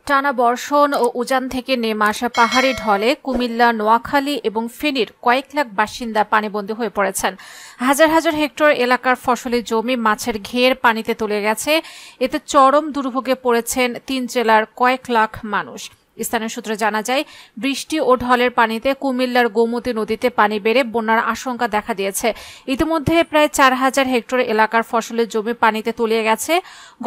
টানা বর্ষণ ও উজান থেকে নেমে আসা পাহাড়ি ঢলে কুমিল্লা, নোয়াখালী এবং ফেনীর কয়েক লাখ বাসিন্দা পানিবন্দী হয়ে পড়েছেন। হাজার হাজার হেক্টর এলাকার ফসলি জমি মাছের ঘের পানিতে তলিয়ে গেছে। এতে চরম দুর্ভোগে পড়েছেন ৩ জেলার কয়েক লাখ মানুষ। স্থানীয় সূত্রে জানা যায়, বৃষ্টি ও ঢলের পানিতে কুমিল্লার গোমতী নদীতে পানি বেড়ে বন্যার আশঙ্কা দেখা দিয়েছে। ইতিমধ্যে প্রায় ৪,০০০ হেক্টর এলাকার ফসলের জমি পানিতে তলিয়ে গেছে।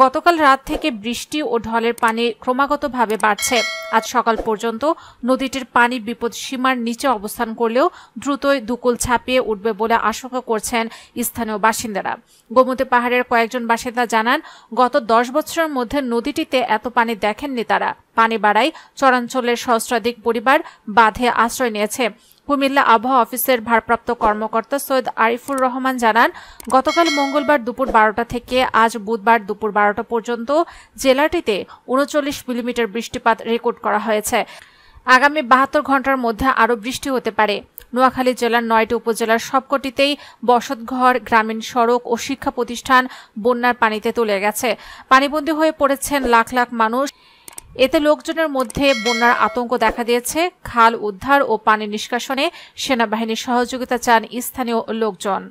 গতকাল রাত থেকে বৃষ্টি ও ঢলের পানি ক্রমাগতভাবে বাড়ছে। আজ সকাল পর্যন্ত নদীটির পানি বিপদ সীমার নিচে অবস্থান করলেও দ্রুতই দুকুল ছাপিয়ে উঠবে বলে আশঙ্কা করছেন স্থানীয় বাসিন্দারা। গোমতী পাহাড়ের কয়েকজন বাসিন্দা জানান, গত ১০ বছরের মধ্যে নদীটিতে এত পানি দেখেননি তারা। পানি বাড়ায় চরাঞ্চলের সহস্রাধিক পরিবার বাঁধে আশ্রয় নিয়েছে। কুমিল্লা আবহাওয়া অফিসের ভারপ্রাপ্ত কর্মকর্তা সৈয়দ আরিফুর রহমান জানান, গতকাল মঙ্গলবার দুপুর ১২টা থেকে আজ বুধবার দুপুর ১২টা পর্যন্ত জেলাটিতে ৩৯ মিলিমিটার বৃষ্টিপাত রেকর্ড করা হয়েছে। আগামী ৭২ ঘন্টার মধ্যে আরও বৃষ্টি হতে পারে। নোয়াখালী জেলার ৯টি উপজেলার সবকটিতেই বসতঘর, গ্রামীণ সড়ক ও শিক্ষা প্রতিষ্ঠান বন্যার পানিতে তলিয়ে গেছে। পানিবন্দী হয়ে পড়েছেন লাখ লাখ মানুষ। এতে লোকজনের মধ্যে বন্যার আতঙ্ক দেখা দিয়েছে। খাল উদ্ধার ও পানি নিষ্কাশনে সেনাবাহিনীর সহযোগিতা চান স্থানীয় লোকজন।